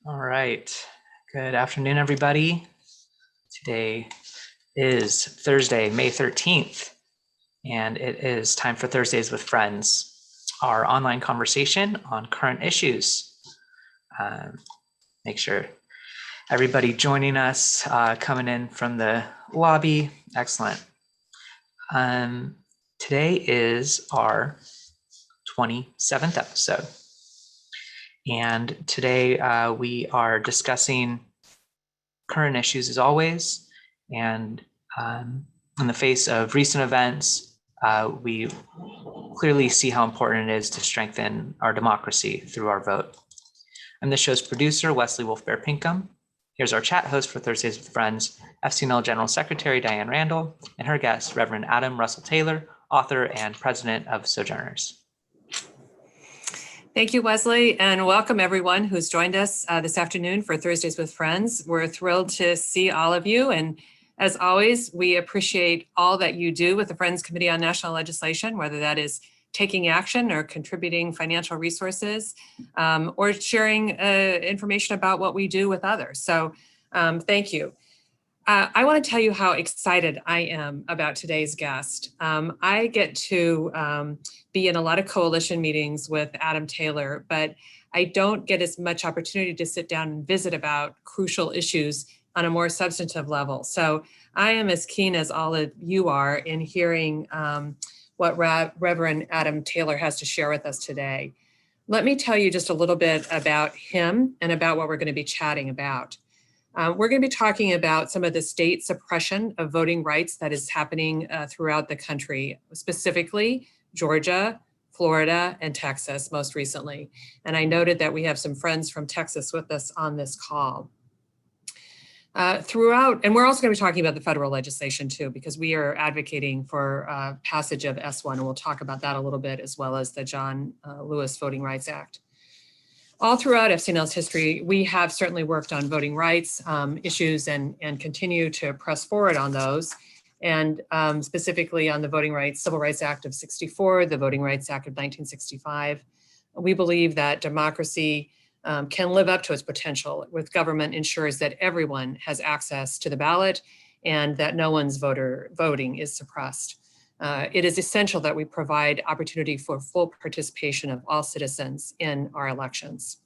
All right. Good afternoon, everybody. Today is Thursday, May 13th, and it is time for Thursdays with Friends, our online conversation on current issues. Make sure everybody joining us, coming in from the lobby. Excellent. Today is our 27th episode. And today we are discussing current issues as always. And in the face of recent events, we clearly see how important it is to strengthen our democracy through our vote. I'm the show's producer, Wesley Wolf-Bear Pinkham. Here's our chat host for Thursdays with Friends, FCNL General Secretary Diane Randall, and her guest, Reverend Adam Russell Taylor, author and president of Sojourners. Thank you, Wesley, and welcome everyone who's joined us this afternoon for Thursdays with Friends. We're thrilled to see all of you, and as always, we appreciate all that you do with the Friends Committee on National Legislation, whether that is taking action or contributing financial resources or sharing information about what we do with others. So thank you. I want to tell you how excited I am about today's guest. I get to be in a lot of coalition meetings with Adam Taylor, but I don't get as much opportunity to sit down and visit about crucial issues on a more substantive level. So I am as keen as all of you are in hearing what Reverend Adam Taylor has to share with us today. Let me tell you just a little bit about him and about what we're going to be chatting about. We're going to be talking about some of the state suppression of voting rights that is happening throughout the country, specifically Georgia, Florida, and Texas most recently. And I noted that we have some friends from Texas with us on this call. And we're also going to be talking about the federal legislation too, because we are advocating for passage of S1, and we'll talk about that a little bit, as well as the John Lewis Voting Rights Act. All throughout FCNL's history, we have certainly worked on voting rights issues and continue to press forward on those, and specifically on the Civil Rights Act of '64, the Voting Rights Act of 1965. We believe that democracy can live up to its potential with government ensures that everyone has access to the ballot and that no one's voting is suppressed. It is essential that we provide opportunity for full participation of all citizens in our elections.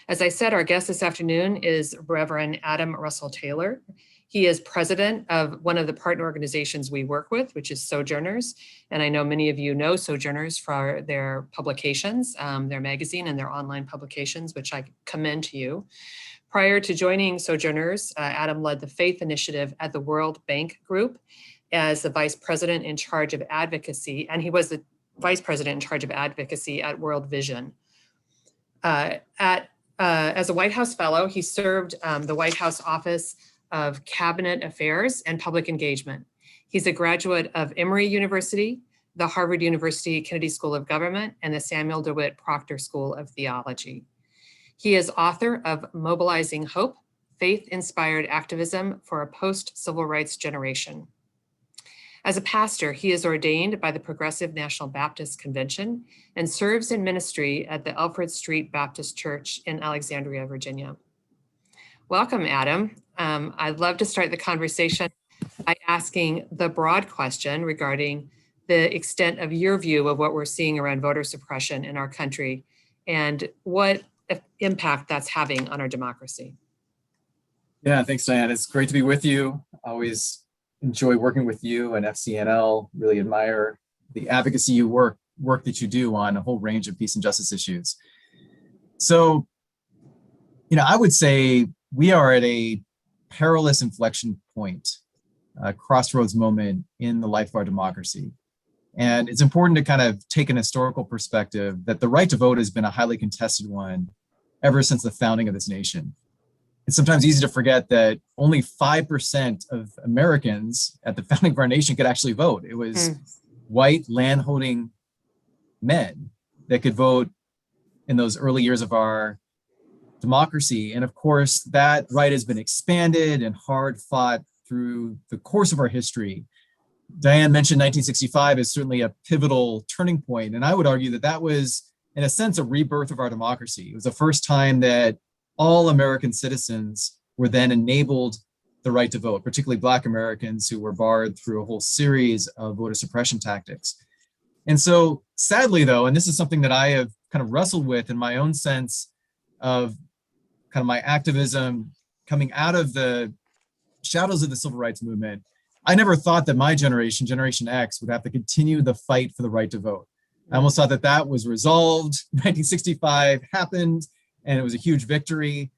As I said, our guest this afternoon is Reverend Adam Russell Taylor. He is president of one of the partner organizations we work with, which is Sojourners. And I know many of you know Sojourners for their publications, their magazine and their online publications, which I commend to you. Prior to joining Sojourners, Adam led the Faith Initiative at the World Bank Group as the vice president in charge of advocacy, and he was the vice president in charge of advocacy at World Vision. As a White House fellow, he served the White House Office of Cabinet Affairs and Public Engagement. He's a graduate of Emory University, the Harvard University Kennedy School of Government, and the Samuel DeWitt Proctor School of Theology. He is author of Mobilizing Hope, Faith-Inspired Activism for a Post-Civil Rights Generation. As a pastor, he is ordained by the Progressive National Baptist Convention and serves in ministry at the Alfred Street Baptist Church in Alexandria, Virginia. Welcome, Adam. I'd love to start the conversation by asking the broad question regarding the extent of your view of what we're seeing around voter suppression in our country and what impact that's having on our democracy. Yeah, thanks, Diane. It's great to be with you. Always enjoy working with you and FCNL. Really admire the advocacy work that you do on a whole range of peace and justice issues. So, I would say we are at a perilous inflection point, a crossroads moment in the life of our democracy. And it's important to kind of take an historical perspective that the right to vote has been a highly contested one ever since the founding of this nation. It's sometimes easy to forget that only 5% of Americans at the founding of our nation could actually vote. It was white landholding men that could vote in those early years of our democracy. And of course, that right has been expanded and hard fought through the course of our history. Diane mentioned 1965 as certainly a pivotal turning point. And I would argue that that was, in a sense, a rebirth of our democracy. It was the first time that all American citizens were then enabled the right to vote, particularly Black Americans who were barred through a whole series of voter suppression tactics. And so sadly, though, and this is something that I have kind of wrestled with in my own sense of kind of my activism coming out of the shadows of the civil rights movement, I never thought that my generation, Generation X, would have to continue the fight for the right to vote. I almost thought that that was resolved. 1965 happened, and it was a huge victory.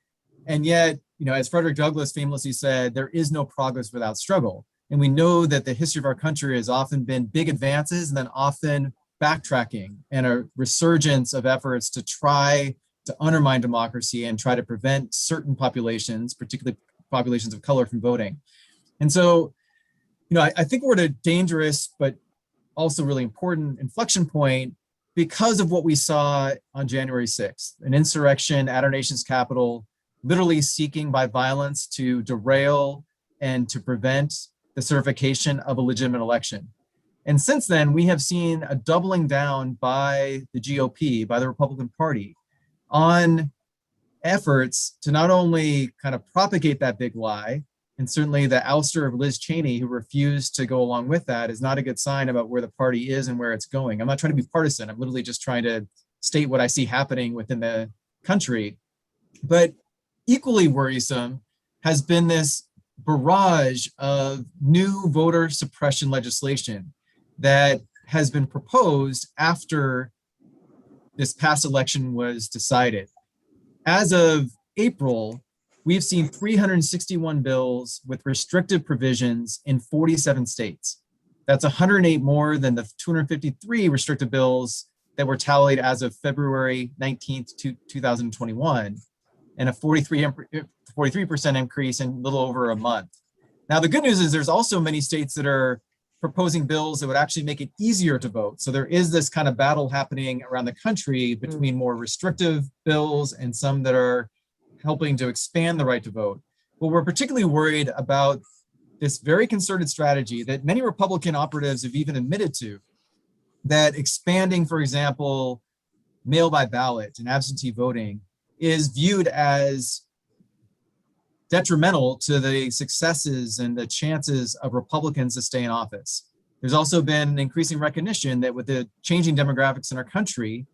And yet, as Frederick Douglass famously said, there is no progress without struggle. And we know that the history of our country has often been big advances and then often backtracking and a resurgence of efforts to try to undermine democracy and try to prevent certain populations, particularly populations of color, from voting. And so, I think we're at a dangerous, but also really important inflection point because of what we saw on January 6th, an insurrection at our nation's capital, literally seeking by violence to derail and to prevent the certification of a legitimate election. And since then, we have seen a doubling down by the GOP, by the Republican Party, on efforts to not only kind of propagate that big lie, and certainly the ouster of Liz Cheney, who refused to go along with that, is not a good sign about where the party is and where it's going. I'm not trying to be partisan. I'm literally just trying to state what I see happening within the country. But equally worrisome has been this barrage of new voter suppression legislation that has been proposed after this past election was decided. As of April, we've seen 361 bills with restrictive provisions in 47 states. That's 108 more than the 253 restrictive bills that were tallied as of February 19th, 2021, and a 43% increase in a little over a month. Now, the good news is there's also many states that are proposing bills that would actually make it easier to vote. So there is this kind of battle happening around the country between more restrictive bills and some that are helping to expand the right to vote. But we're particularly worried about this very concerted strategy that many Republican operatives have even admitted to, that expanding, for example, mail by ballot and absentee voting is viewed as detrimental to the successes and the chances of Republicans to stay in office. There's also been increasing recognition that with the changing demographics in our country,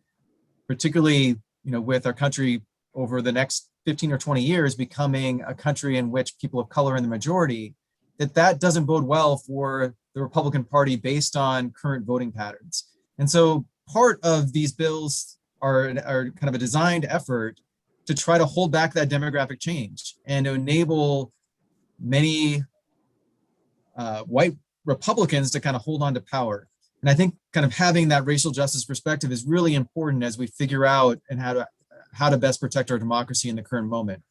particularly with our country over the next 15 or 20 years becoming a country in which people of color are in the majority, that doesn't bode well for the Republican Party based on current voting patterns. And so part of these bills are kind of a designed effort to try to hold back that demographic change and to enable many white Republicans to kind of hold on to power. And I think kind of having that racial justice perspective is really important as we figure out and how to best protect our democracy in the current moment.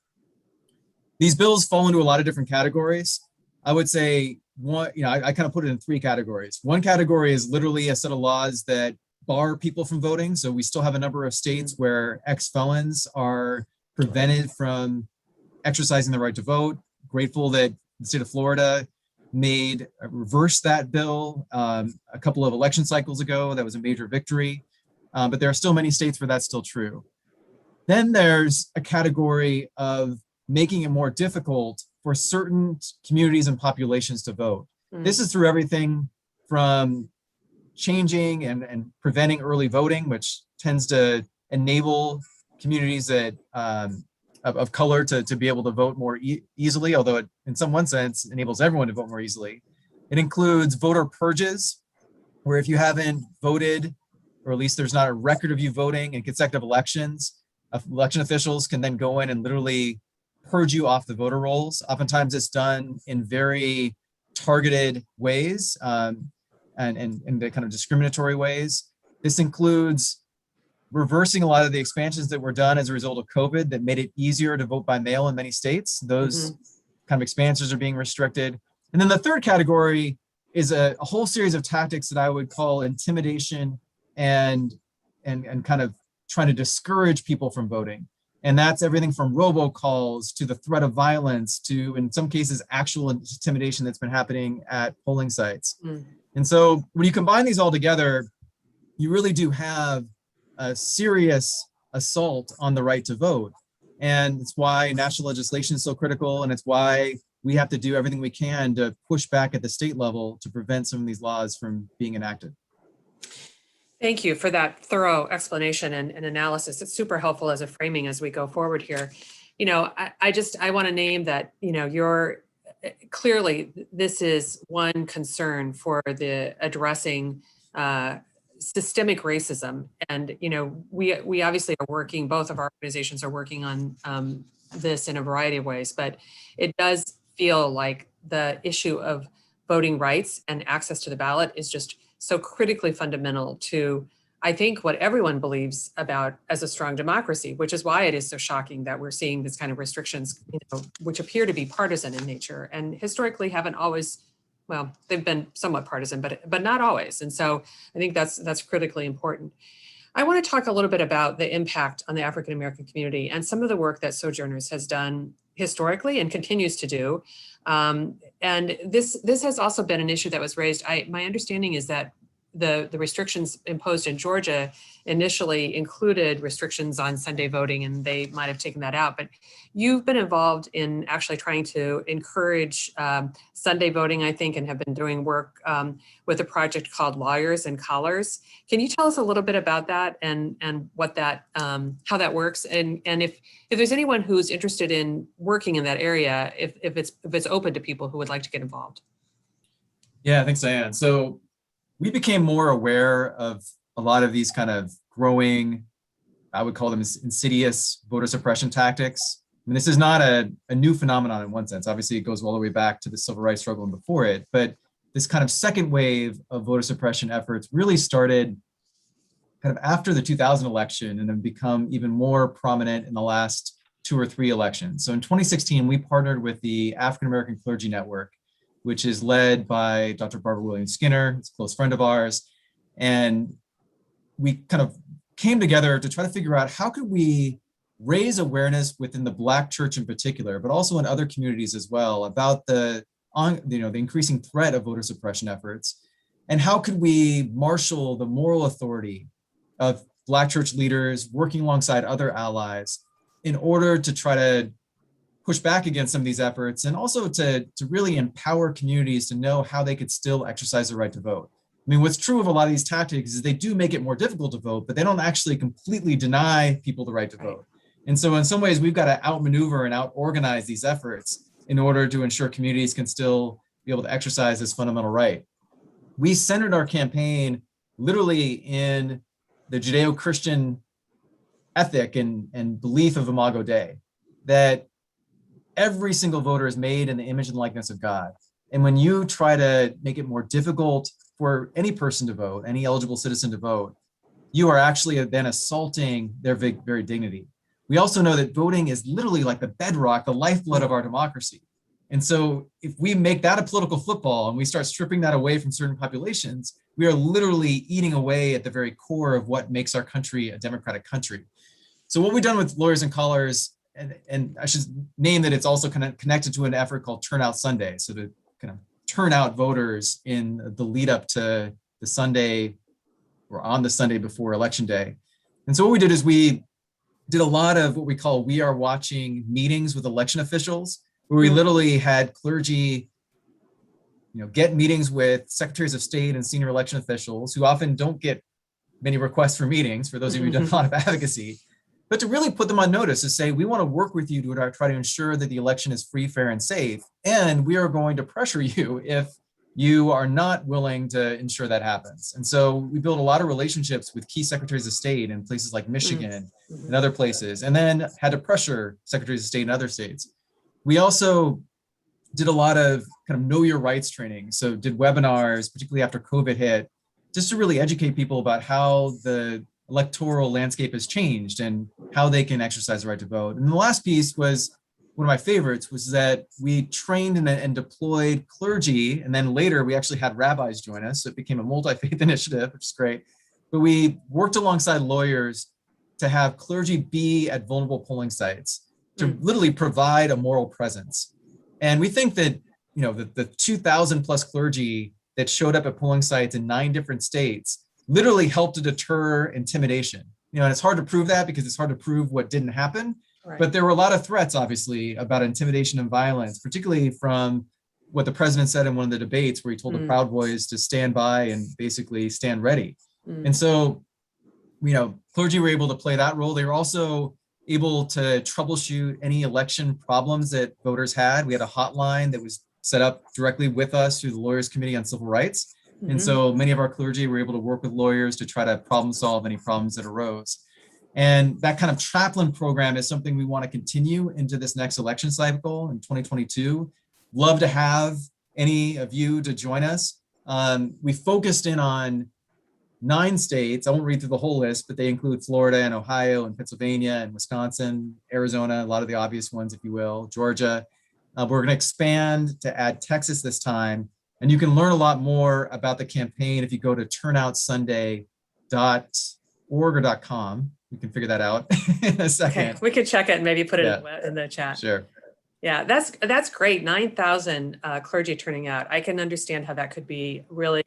These bills fall into a lot of different categories. I would say one, I kind of put it in three categories. One category is literally a set of laws that bar people from voting. So we still have a number of states where ex-felons are prevented from exercising the right to vote. Grateful that the state of Florida reversed that bill a couple of election cycles ago. That was a major victory. But there are still many states where that's still true. Then there's a category of making it more difficult for certain communities and populations to vote. This is through everything from changing and preventing early voting, which tends to enable communities that of color to be able to vote more easily, although it, in one sense, enables everyone to vote more easily. It includes voter purges, where if you haven't voted, or at least there's not a record of you voting in consecutive elections, election officials can then go in and literally purge you off the voter rolls. Oftentimes it's done in very targeted ways and the kind of discriminatory ways. This includes reversing a lot of the expansions that were done as a result of COVID that made it easier to vote by mail in many states. Those kind of expansions are being restricted. And then the third category is a whole series of tactics that I would call intimidation and kind of trying to discourage people from voting. And that's everything from robocalls to the threat of violence to, in some cases, actual intimidation that's been happening at polling sites. And so when you combine these all together, you really do have a serious assault on the right to vote. And it's why national legislation is so critical. And it's why we have to do everything we can to push back at the state level to prevent some of these laws from being enacted. Thank you for that thorough explanation and analysis. It's super helpful as a framing as we go forward here. I want to name that, you're clearly, this is one concern for the addressing systemic racism. And, we obviously are working, both of our organizations are working on this in a variety of ways, but it does feel like the issue of voting rights and access to the ballot is just so critically fundamental to, I think, what everyone believes about as a strong democracy, which is why it is so shocking that we're seeing this kind of restrictions, which appear to be partisan in nature and historically haven't always, well, they've been somewhat partisan, but not always. And so I think that's critically important. I want to talk a little bit about the impact on the African American community and some of the work that Sojourners has done historically and continues to do. And this has also been an issue that was raised. My understanding is that the restrictions imposed in Georgia initially included restrictions on Sunday voting, and they might have taken that out. But you've been involved in actually trying to encourage Sunday voting, I think, and have been doing work with a project called Lawyers and Collars. Can you tell us a little bit about that and what that how that works? And if there's anyone who's interested in working in that area, if it's open to people who would like to get involved. Yeah, thanks, Diane. So we became more aware of a lot of these kind of growing, I would call them insidious voter suppression tactics. I mean, this is not a new phenomenon in one sense. Obviously, it goes all the way back to the civil rights struggle and before it, but this kind of second wave of voter suppression efforts really started kind of after the 2000 election and have become even more prominent in the last 2 or 3 elections. So in 2016, we partnered with the African American Clergy Network, which is led by Dr. Barbara Williams Skinner, who's a close friend of ours. And we kind of came together to try to figure out how could we raise awareness within the Black church in particular, but also in other communities as well, about the increasing threat of voter suppression efforts. And how could we marshal the moral authority of Black church leaders working alongside other allies in order to try to push back against some of these efforts, and also to really empower communities to know how they could still exercise their right to vote. I mean, what's true of a lot of these tactics is they do make it more difficult to vote, but they don't actually completely deny people the right to vote. And so in some ways, we've got to outmaneuver and out-organize these efforts in order to ensure communities can still be able to exercise this fundamental right. We centered our campaign literally in the Judeo-Christian ethic and belief of Imago Dei, that every single voter is made in the image and likeness of God. And when you try to make it more difficult for any person to vote, any eligible citizen to vote, you are actually then assaulting their very dignity. We also know that voting is literally like the bedrock, the lifeblood of our democracy. And so if we make that a political football and we start stripping that away from certain populations, we are literally eating away at the very core of what makes our country a democratic country. So what we've done with Lawyers and Collars, and I should name that it's also kind of connected to an effort called Turnout Sunday. So to kind of turn out voters in the lead up to the Sunday or on the Sunday before Election Day. And so what we did is we did a lot of what we call We Are Watching meetings with election officials, where we literally had clergy, get meetings with secretaries of state and senior election officials who often don't get many requests for meetings, for those of you who do a lot of advocacy, but to really put them on notice to say, we want to work with you to try to ensure that the election is free, fair, and safe. And we are going to pressure you if you are not willing to ensure that happens. And so we built a lot of relationships with key secretaries of state in places like Michigan and other places, and then had to pressure secretaries of state in other states. We also did a lot of kind of know your rights training. So did webinars, particularly after COVID hit, just to really educate people about how the electoral landscape has changed and how they can exercise the right to vote. And the last piece was one of my favorites, was that we trained and deployed clergy, and then later we actually had rabbis join us, so it became a multi-faith initiative, which is great. But we worked alongside lawyers to have clergy be at vulnerable polling sites to literally provide a moral presence. And we think that, the 2,000 plus clergy that showed up at polling sites in 9 different states literally helped to deter intimidation. And it's hard to prove that because it's hard to prove what didn't happen. Right. But there were a lot of threats, obviously, about intimidation and violence, particularly from what the president said in one of the debates where he told the Proud Boys to stand by and basically stand ready. And so, clergy were able to play that role. They were also able to troubleshoot any election problems that voters had. We had a hotline that was set up directly with us through the Lawyers Committee on Civil Rights. And so many of our clergy were able to work with lawyers to try to problem solve any problems that arose. And that kind of chaplain program is something we want to continue into this next election cycle in 2022. Love to have any of you to join us. We focused in on 9 states. I won't read through the whole list, but they include Florida and Ohio and Pennsylvania and Wisconsin, Arizona, a lot of the obvious ones, if you will, Georgia. We're going to expand to add Texas this time. And you can learn a lot more about the campaign if you go to turnoutsunday.org or .com. We can figure that out in a second. Okay. We could check it and maybe put it in the chat. Sure. Yeah, that's great. 9,000 clergy turning out. I can understand how that could be really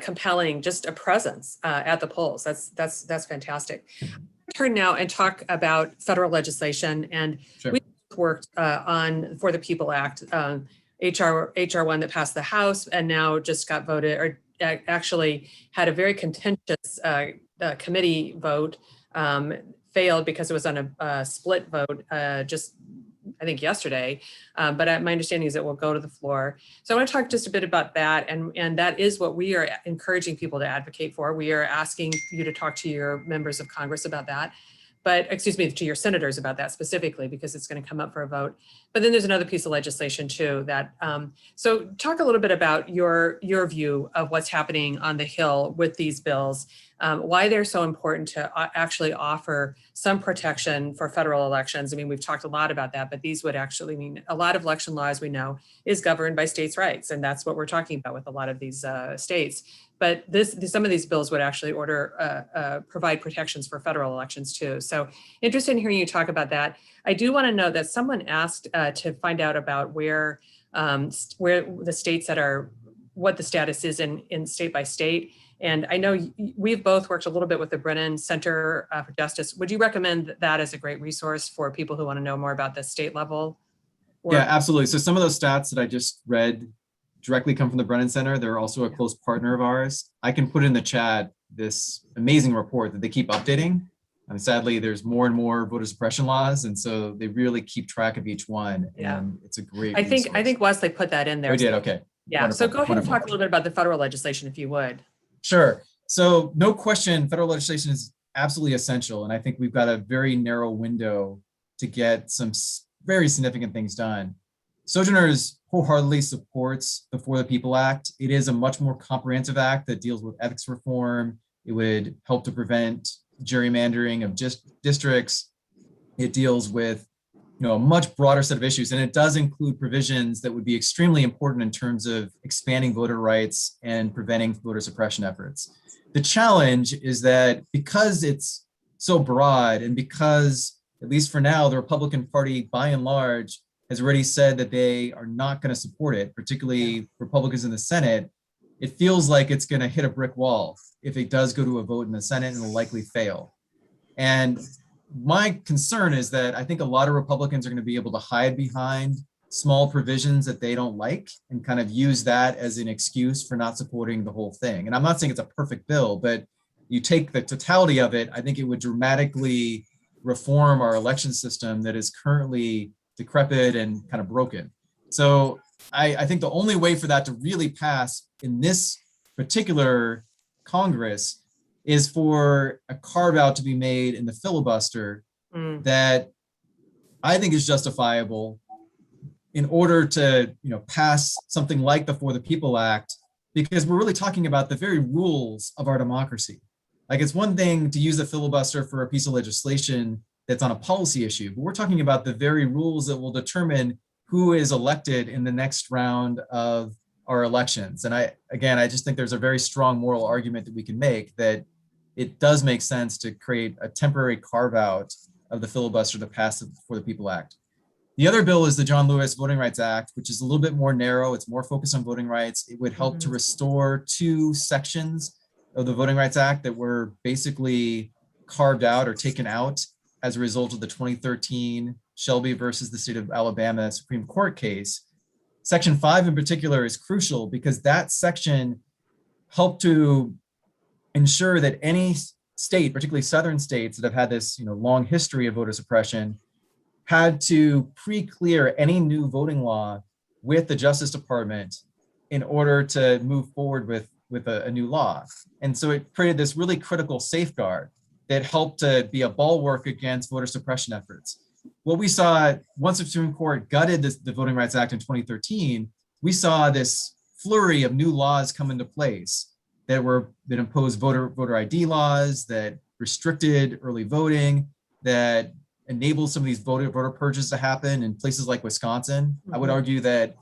compelling, just a presence at the polls. That's fantastic. Turn now and talk about federal legislation, and we worked on For the People Act, HR1 that passed the House and now just got voted, or actually had a very contentious committee vote, failed because it was on a split vote just I think yesterday, but my understanding is it will go to the floor. So I want to talk just a bit about that, and that is what we are encouraging people to advocate for. We are asking you to talk to your members of Congress about that, to your senators about that specifically, because it's going to come up for a vote. But then there's another piece of legislation too that, so talk a little bit about your view of what's happening on the Hill with these bills, why they're so important to actually offer some protection for federal elections. I mean, we've talked a lot about that, but these would actually mean a lot of election laws we know is governed by states' rights. And that's what we're talking about with a lot of these states. But some of these bills would actually provide protections for federal elections too. So interested in hearing you talk about that. I do want to know that someone asked to find out about where the states that are, what the status is in state by state. And I know we've both worked a little bit with the Brennan Center for Justice. Would you recommend that as a great resource for people who want to know more about the state level work? Yeah, absolutely. So some of those stats that I just read directly come from the Brennan Center. They're also a close partner of ours. I can put in the chat this amazing report that they keep updating. And sadly, there's more and more voter suppression laws, and so they really keep track of each one. Yeah. And it's a great I think Wesley put that in there. We did, okay. Yeah, Wonderful. So go ahead and talk a little bit about the federal legislation, if you would. Sure. So no question, federal legislation is absolutely essential. And I think we've got a very narrow window to get some very significant things done. Sojourners wholeheartedly supports the For the People Act. It is a much more comprehensive act that deals with ethics reform. It would help to prevent gerrymandering of districts. It deals with a much broader set of issues, and it does include provisions that would be extremely important in terms of expanding voter rights and preventing voter suppression efforts. The challenge is that because it's so broad, and because, at least for now, the Republican Party, by and large, has already said that they are not going to support it, particularly Republicans in the Senate, it feels like it's going to hit a brick wall if it does go to a vote in the Senate, and will likely fail. And my concern is that I think a lot of Republicans are going to be able to hide behind small provisions that they don't like and kind of use that as an excuse for not supporting the whole thing. And I'm not saying it's a perfect bill, but you take the totality of it, I think it would dramatically reform our election system that is currently decrepit and kind of broken. So I think the only way for that to really pass in this particular Congress is for a carve out to be made in the filibuster that I think is justifiable in order to pass something like the For the People Act, because we're really talking about the very rules of our democracy. Like, it's one thing to use a filibuster for a piece of legislation that's on a policy issue, but we're talking about the very rules that will determine who is elected in the next round of our elections. And I just think there's a very strong moral argument that we can make that it does make sense to create a temporary carve out of the filibuster to pass the For the People Act. The other bill is the John Lewis Voting Rights Act, which is a little bit more narrow. It's more focused on voting rights. It would help to restore 2 sections of the Voting Rights Act that were basically carved out or taken out as a result of the 2013 Shelby versus the state of Alabama Supreme Court case. Section 5 in particular is crucial because that section helped to ensure that any state, particularly southern states that have had this long history of voter suppression, had to pre-clear any new voting law with the Justice Department in order to move forward with a new law. And so it created this really critical safeguard that helped to be a bulwark against voter suppression efforts. What we saw once the Supreme Court gutted the Voting Rights Act in 2013, we saw this flurry of new laws come into place that imposed voter ID laws, that restricted early voting, that enabled some of these voter purges to happen in places like Wisconsin. I would argue that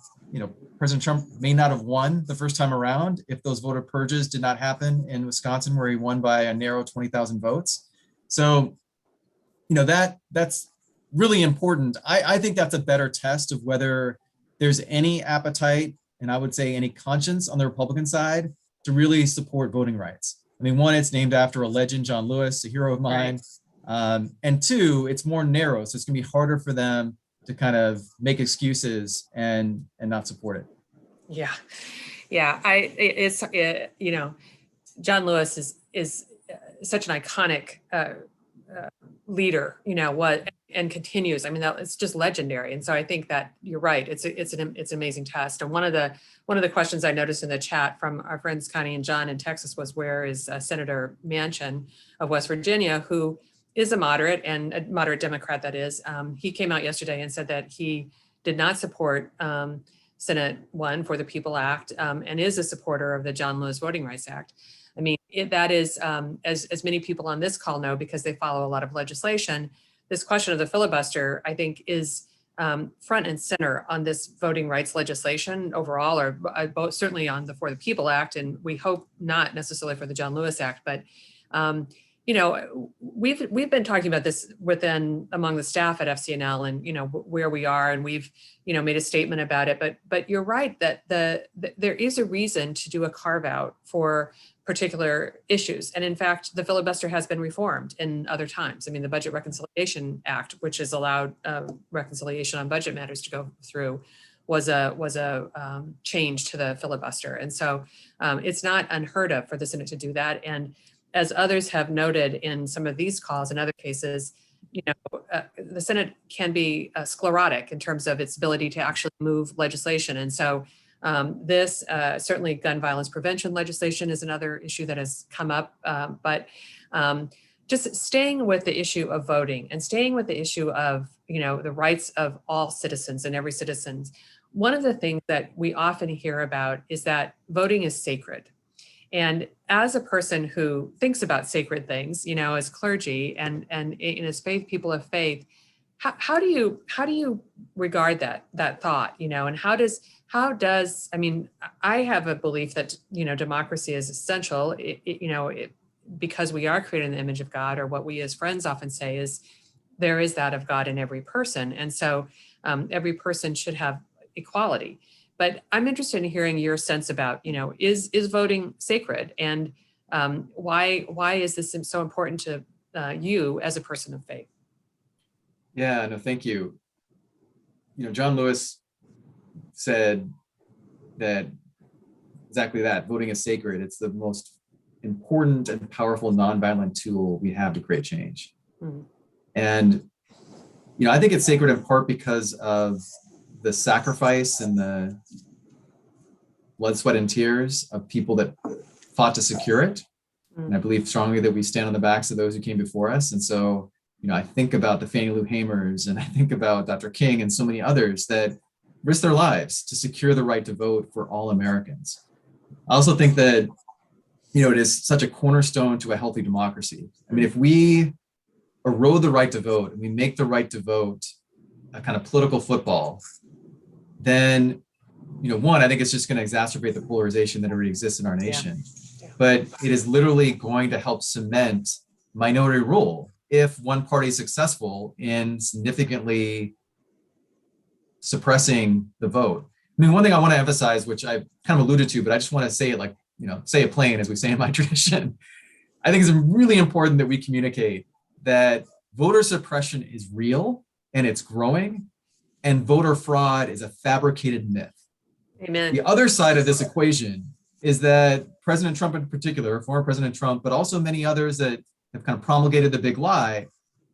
President Trump may not have won the first time around if those voter purges did not happen in Wisconsin, where he won by a narrow 20,000 votes. So, that's really important. I think that's a better test of whether there's any appetite, and I would say any conscience on the Republican side to really support voting rights. I mean, one, it's named after a legend, John Lewis, a hero of mine. Right. And two, it's more narrow. So it's gonna be harder for them to kind of make excuses and not support it. Yeah. John Lewis is such an iconic leader, and continues. I mean, it's just legendary. And so I think that you're right. It's an amazing test. And one of the questions I noticed in the chat from our friends Connie and John in Texas was, where is Senator Manchin of West Virginia, who is a moderate Democrat, that is. He came out yesterday and said that he did not support Senate 1 for the People Act, and is a supporter of the John Lewis Voting Rights Act. I mean, that is, as many people on this call know, because they follow a lot of legislation, this question of the filibuster, I think, is front and center on this voting rights legislation overall, or both, certainly on for the People Act, and we hope not necessarily for the John Lewis Act. But we've been talking about this among the staff at FCNL, and where we are, and we've made a statement about it. But you're right that there is a reason to do a carve out for particular issues. And in fact, the filibuster has been reformed in other times. I mean, the Budget Reconciliation Act, which has allowed reconciliation on budget matters to go through, was a change to the filibuster. And so it's not unheard of for the Senate to do that. And as others have noted in some of these calls and other cases, the Senate can be sclerotic in terms of its ability to actually move legislation. And so this certainly gun violence prevention legislation is another issue that has come up, but just staying with the issue of voting and staying with the issue of, the rights of all citizens and every citizen. One of the things that we often hear about is that voting is sacred. And as a person who thinks about sacred things, as clergy and as people of faith, how do you regard that thought, and how does, I mean, I have a belief that, democracy is essential, because we are created in the image of God, or what we as Friends often say is there is that of God in every person. And so every person should have equality. But I'm interested in hearing your sense about, is voting sacred, and why is this so important to you as a person of faith? Yeah, no, thank you. John Lewis said that exactly that, voting is sacred. It's the most important and powerful nonviolent tool we have to create change. Mm-hmm. And, I think it's sacred in part because of the sacrifice and the blood, sweat, and tears of people that fought to secure it. Mm-hmm. And I believe strongly that we stand on the backs of those who came before us. And so, I think about the Fannie Lou Hamers, and I think about Dr. King and so many others that risked their lives to secure the right to vote for all Americans. I also think that, it is such a cornerstone to a healthy democracy. I mean, if we erode the right to vote and we make the right to vote a kind of political football, then, one, I think it's just going to exacerbate the polarization that already exists in our nation. Yeah. But it is literally going to help cement minority rule if one party is successful in significantly suppressing the vote. I mean, one thing I want to emphasize, which I kind of alluded to, but I just want to say it say it plain, as we say in my tradition. I think it's really important that we communicate that voter suppression is real and it's growing, and voter fraud is a fabricated myth. Amen. The other side of this equation is that President Trump in particular, former President Trump, but also many others that have kind of promulgated the big lie,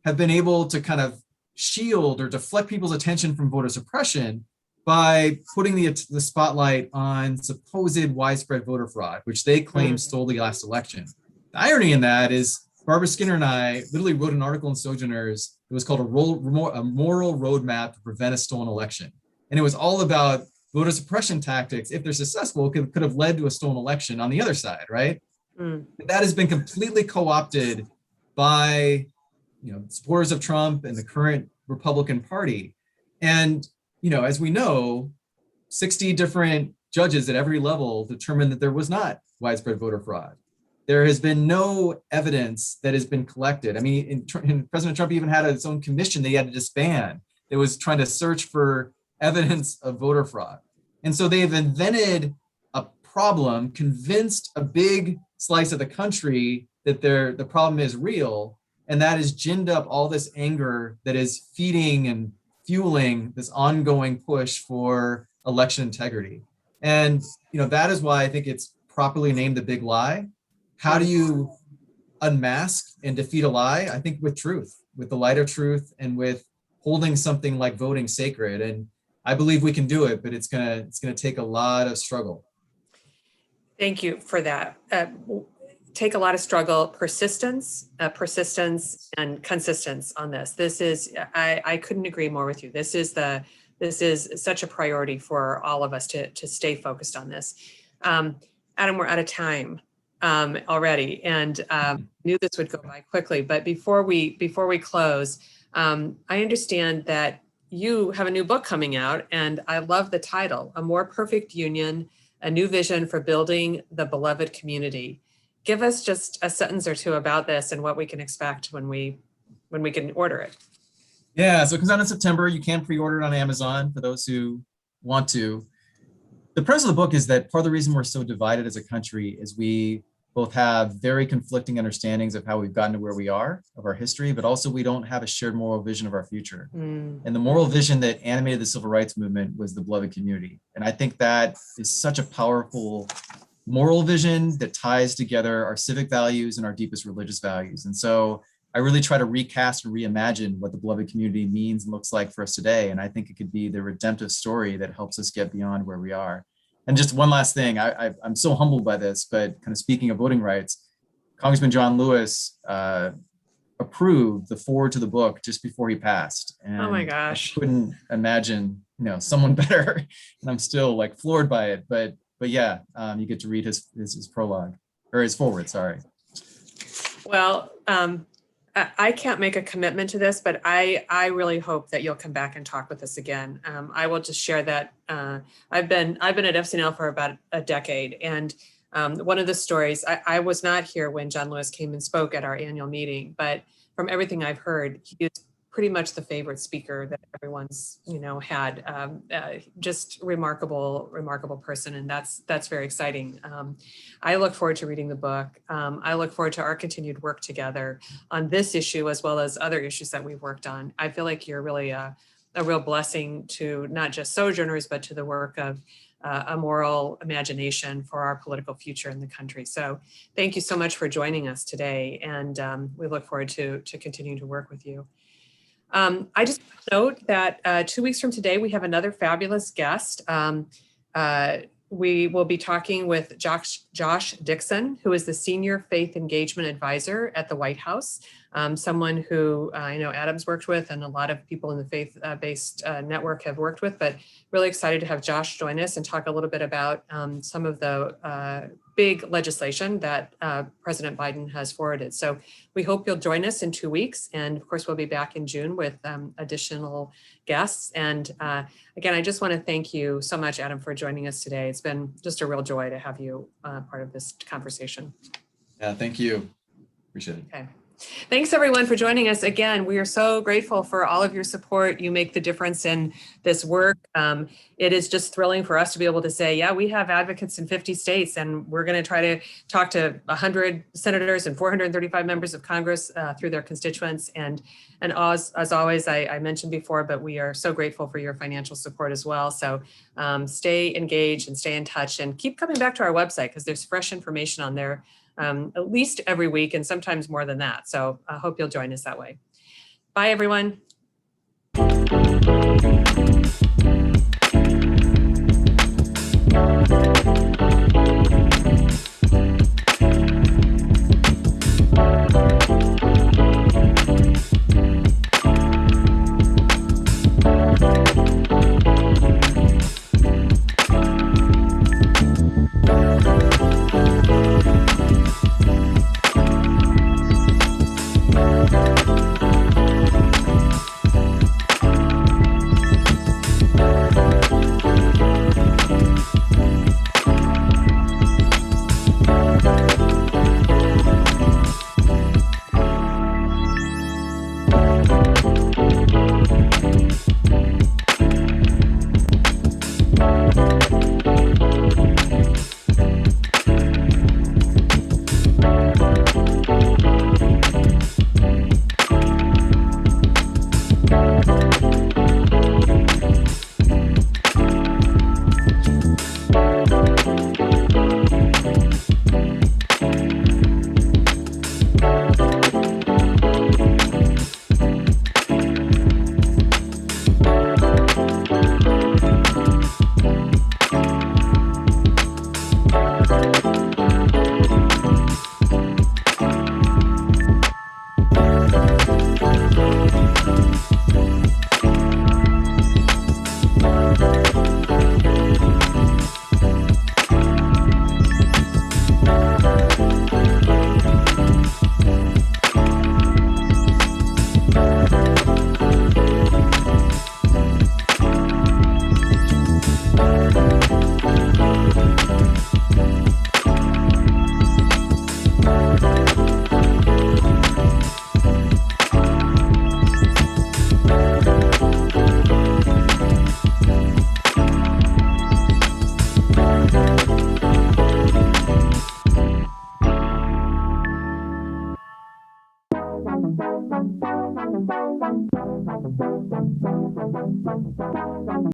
have been able to kind of shield or deflect people's attention from voter suppression by putting the spotlight on supposed widespread voter fraud, which they claim stole the last election. The irony in that is Barbara Skinner and I literally wrote an article in Sojourners. It was called a moral roadmap to prevent a stolen election. And it was all about voter suppression tactics, if they're successful, could have led to a stolen election on the other side, right? That has been completely co-opted by supporters of Trump and the current Republican Party. And as we know, 60 different judges at every level determined that there was not widespread voter fraud. There has been no evidence that has been collected. I mean, President Trump even had his own commission that he had to disband that was trying to search for evidence of voter fraud. And so they've invented a problem, convinced a big slice of the country that the problem is real, and that has ginned up all this anger that is feeding and fueling this ongoing push for election integrity. And that is why I think it's properly named the big lie. How do you unmask and defeat a lie? I think with truth, with the light of truth, and with holding something like voting sacred. And I believe we can do it, but it's gonna take a lot of struggle. Thank you for that. Take a lot of struggle, persistence, and consistence on this. This is, I couldn't agree more with you. This is such a priority for all of us to stay focused on this. Adam, we're out of time already, and knew this would go by quickly. But before we close, I understand that you have a new book coming out, and I love the title, A More Perfect Union, A New Vision for Building the Beloved Community. Give us just a sentence or two about this and what we can expect when we can order it. Yeah, so it comes out in September. You can pre-order it on Amazon for those who want to. The premise of the book is that part of the reason we're so divided as a country is we both have very conflicting understandings of how we've gotten to where we are, of our history, but also we don't have a shared moral vision of our future. And the moral vision that animated the civil rights movement was the beloved community. And I think that is such a powerful moral vision that ties together our civic values and our deepest religious values. And so I really try to recast and reimagine what the beloved community means and looks like for us today. And I think it could be the redemptive story that helps us get beyond where we are. And just one last thing, I'm so humbled by this, but kind of speaking of voting rights, Congressman John Lewis approved the foreword to the book just before he passed. And oh my gosh. I couldn't imagine, someone better. And I'm still like floored by it. But yeah, you get to read his prologue, or his foreword, sorry. Well, I can't make a commitment to this, but I really hope that you'll come back and talk with us again. I will just share that I've been at FCNL for about a decade, and one of the stories, I was not here when John Lewis came and spoke at our annual meeting, but from everything I've heard, he is pretty much the favorite speaker that everyone's had. Just remarkable person, and that's very exciting. I look forward to reading the book. I look forward to our continued work together on this issue as well as other issues that we've worked on. I feel like you're really a real blessing to not just Sojourners, but to the work of a moral imagination for our political future in the country. So thank you so much for joining us today, and we look forward to continuing to work with you. I just note that 2 weeks from today, we have another fabulous guest. We will be talking with Josh Dixon, who is the Senior Faith Engagement Advisor at the White House, someone who I know Adam's worked with and a lot of people in the faith-based network have worked with, but really excited to have Josh join us and talk a little bit about some of the big legislation that President Biden has forwarded. So we hope you'll join us in 2 weeks. And of course, we'll be back in June with additional guests. And again, I just want to thank you so much, Adam, for joining us today. It's been just a real joy to have you part of this conversation. Yeah, thank you. Appreciate it. Okay. Thanks everyone for joining us again. We are so grateful for all of your support. You make the difference in this work. It is just thrilling for us to be able to say, yeah, we have advocates in 50 states, and we're going to try to talk to 100 senators and 435 members of Congress through their constituents. And as always, I mentioned before, but we are so grateful for your financial support as well. So stay engaged and stay in touch, and keep coming back to our website because there's fresh information on there. At least every week, and sometimes more than that. So I hope you'll join us that way. Bye, everyone.